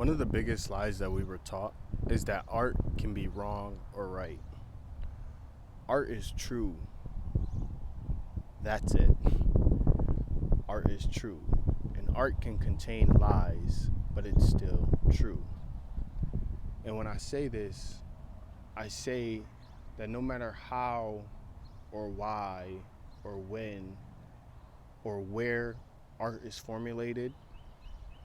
One of the biggest lies that we were taught is that art can be wrong or right. Art is true. That's it. Art is true. And art can contain lies, but it's still true. And when I say this, I say that no matter how or why or when or where art is formulated,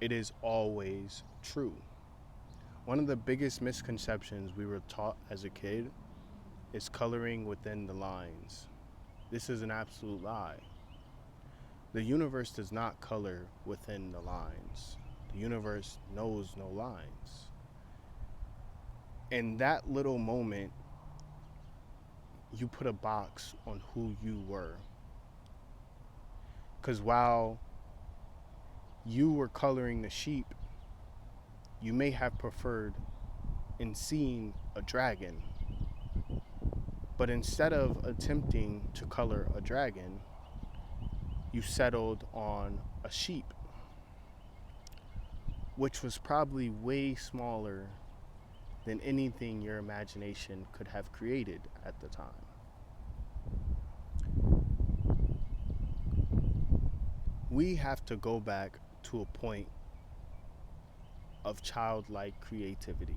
it is always true. One of the biggest misconceptions we were taught as a kid is coloring within the lines. This is an absolute lie. The universe does not color within the lines. The universe knows no lines. In that little moment, you put a box on who you were. Because while you were coloring the sheep, you may have preferred in seeing a dragon. But instead of attempting to color a dragon, you settled on a sheep, which was probably way smaller than anything your imagination could have created at the time. We have to go back to a point of childlike creativity.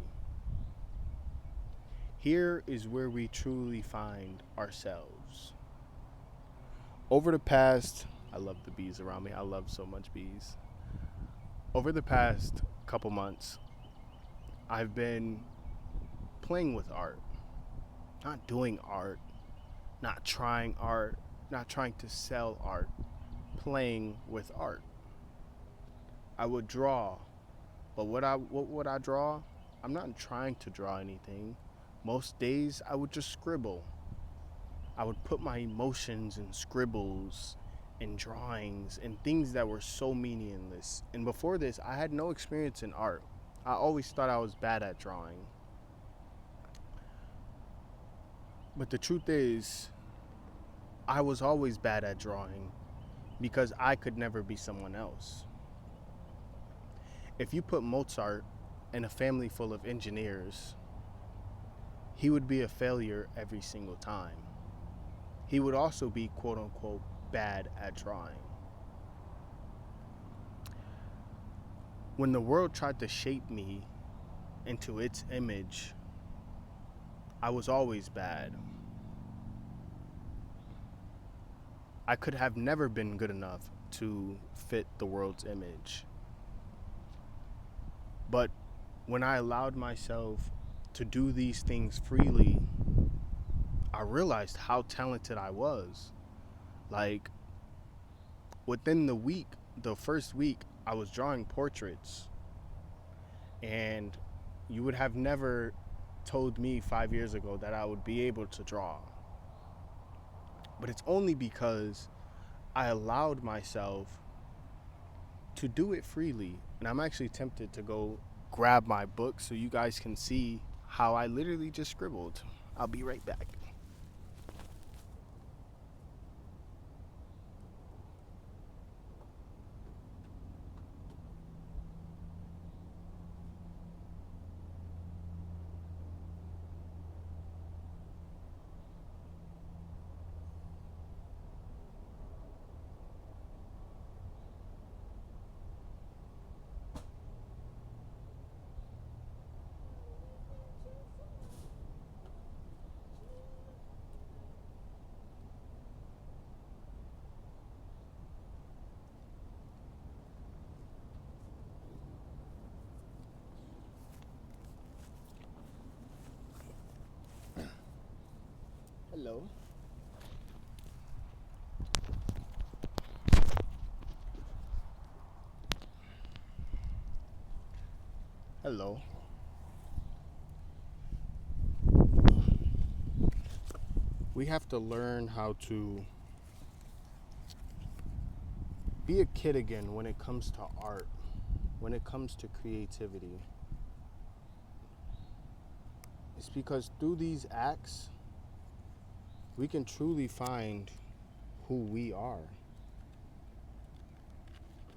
Here is where we truly find ourselves. Over the past, I love the bees around me. I love so much bees. Over the past couple months, I've been playing with art, not doing art, not trying art, not trying to sell art, playing with art. I would draw, but what would I draw? I'm not trying to draw anything. Most days I would just scribble. I would put my emotions in scribbles and drawings and things that were so meaningless. And before this, I had no experience in art. I always thought I was bad at drawing. But the truth is, I was always bad at drawing because I could never be someone else. If you put Mozart in a family full of engineers, he would be a failure every single time. He would also be quote unquote bad at drawing. When the world tried to shape me into its image, I was always bad. I could have never been good enough to fit the world's image. But when I allowed myself to do these things freely, I realized how talented I was. Like, within the first week, I was drawing portraits. And you would have never told me 5 years ago that I would be able to draw. But it's only because I allowed myself to do it freely. And I'm actually tempted to go grab my book so you guys can see how I literally just scribbled. I'll be right back. Hello. Hello. We have to learn how to be a kid again when it comes to art, when it comes to creativity. It's because through these acts, we can truly find who we are.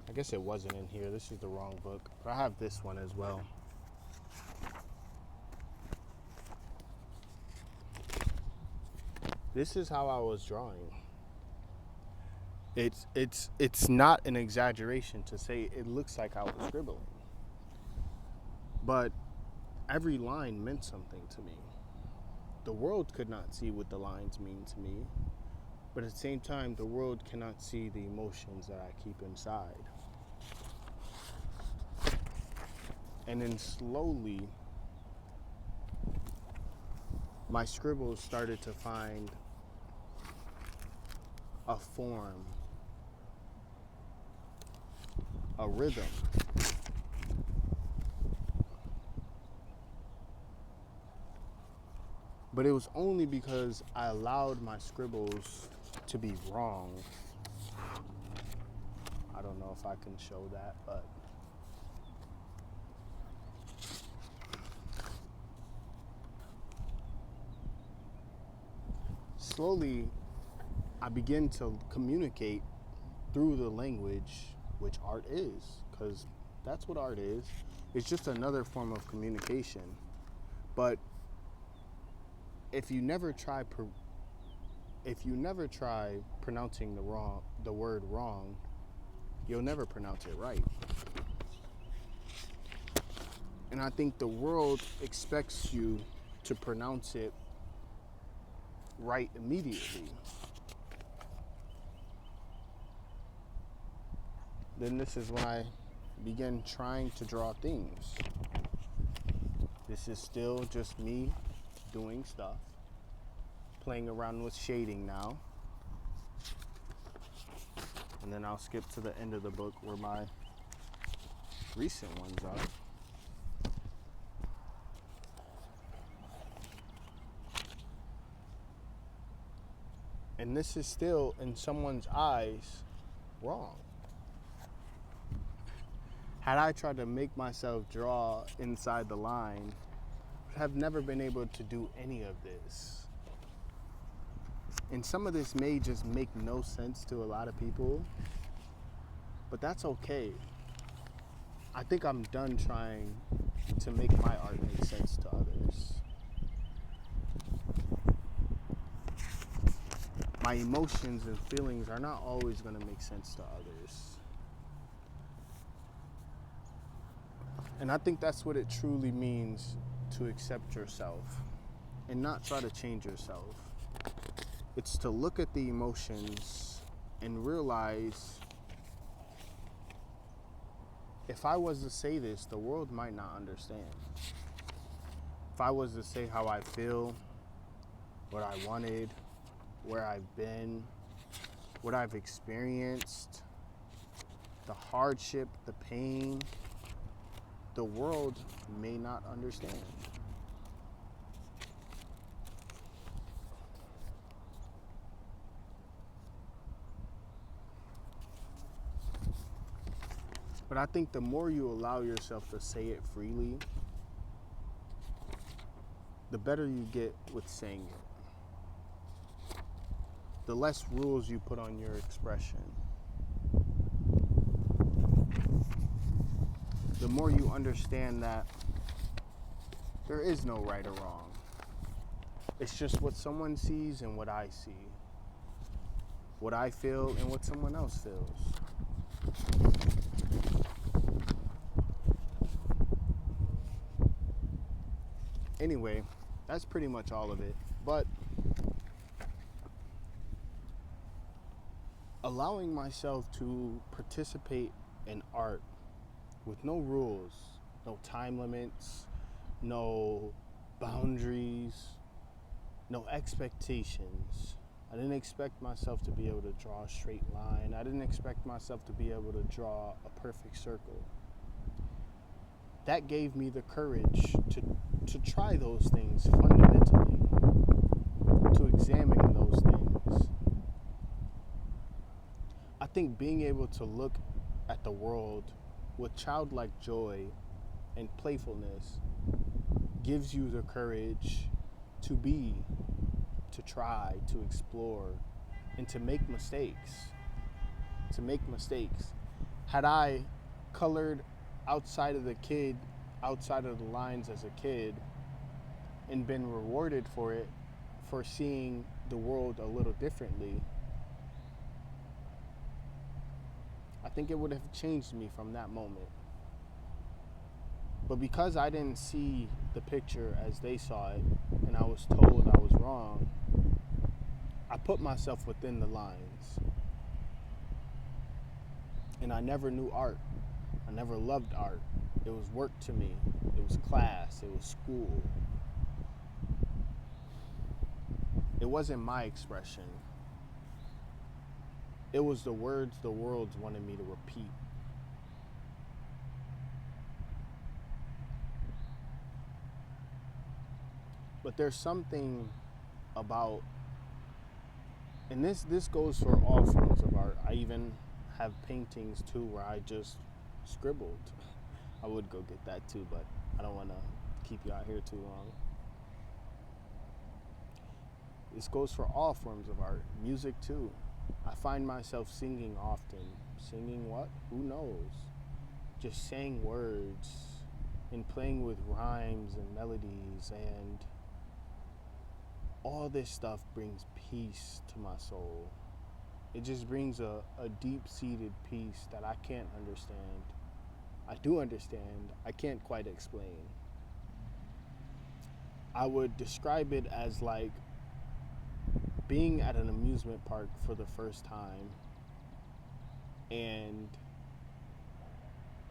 I guess it wasn't in here. This is the wrong book. But I have this one as well. This is how I was drawing. It's not an exaggeration to say it looks like I was scribbling. But every line meant something to me. The world could not see what the lines mean to me, but at the same time, the world cannot see the emotions that I keep inside. And then slowly, my scribbles started to find a form, a rhythm. But it was only because I allowed my scribbles to be wrong. I don't know if I can show that, but slowly I begin to communicate through the language, which art is, because that's what art is. It's just another form of communication. But if you never try pronouncing the word wrong, you'll never pronounce it right. And I think the world expects you to pronounce it right immediately. Then this is when I began trying to draw things. This is still just me doing stuff, playing around with shading now. And then I'll skip to the end of the book where my recent ones are. And this is still, in someone's eyes, wrong. Had I tried to make myself draw inside the line, I would have never been able to do any of this. And some of this may just make no sense to a lot of people, but that's okay. I think I'm done trying to make my art make sense to others. My emotions and feelings are not always going to make sense to others. And I think that's what it truly means to accept yourself and not try to change yourself. It's to look at the emotions and realize if I was to say this, the world might not understand. If I was to say how I feel, what I wanted, where I've been, what I've experienced, the hardship, the pain, the world may not understand. But I think the more you allow yourself to say it freely, the better you get with saying it. The less rules you put on your expression. The more you understand that there is no right or wrong. It's just what someone sees and what I see. What I feel and what someone else feels. Anyway, that's pretty much all of it. But allowing myself to participate in art with no rules, no time limits, no boundaries, no expectations. I didn't expect myself to be able to draw a straight line. I didn't expect myself to be able to draw a perfect circle. That gave me the courage to try those things fundamentally, to examine those things. I think being able to look at the world with childlike joy and playfulness gives you the courage to be, to try, to explore, and to make mistakes. Had I colored outside of the kid, outside of the lines as a kid, and been rewarded for it, for seeing the world a little differently, I think it would have changed me from that moment. But because I didn't see the picture as they saw it, and I was told I was wrong, I put myself within the lines. And I never knew art. I never loved art. It was work to me. It was class. It was school. It wasn't my expression. It was the words the world wanted me to repeat. But there's something about, and this goes for all forms of art. I even have paintings too where I just scribbled. I would go get that too, but I don't want to keep you out here too long. This goes for all forms of art. Music too. I find myself singing often. Singing what? Who knows? Just saying words and playing with rhymes and melodies, and all this stuff brings peace to my soul. It just brings a deep-seated peace that I can't understand. I do understand. I can't quite explain. I would describe it as like being at an amusement park for the first time and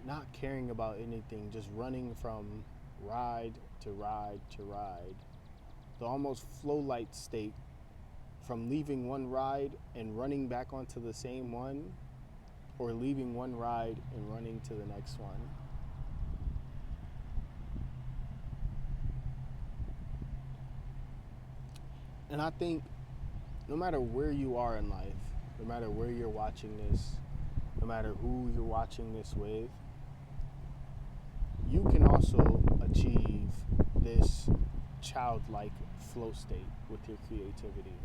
not caring about anything, just running from ride to ride to ride. The almost flow-light state from leaving one ride and running back onto the same one, or leaving one ride and running to the next one. And I think no matter where you are in life, no matter where you're watching this, no matter who you're watching this with, you can also achieve this childlike flow state with your creativity.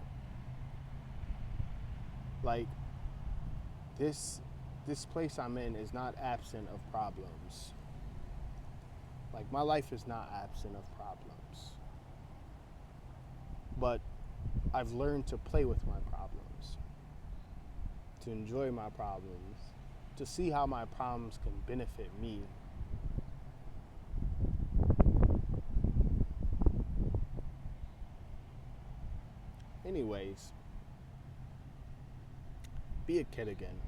Like, this place I'm in is not absent of problems. Like, my life is not absent of problems. But I've learned to play with my problems, to enjoy my problems, to see how my problems can benefit me. Anyways, be a kid again.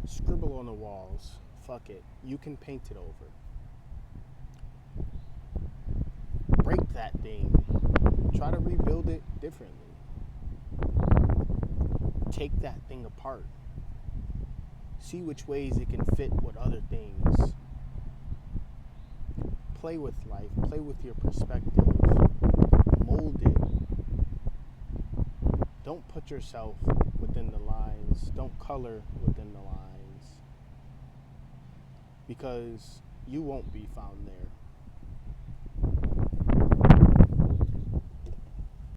Scribble on the walls. Fuck it. You can paint it over. Break that thing. Try to rebuild it differently. Take that thing apart. See which ways it can fit with other things. Play with life. Play with your perspective. Mold it. Don't put yourself within the lines. Don't color within the lines. Because you won't be found there.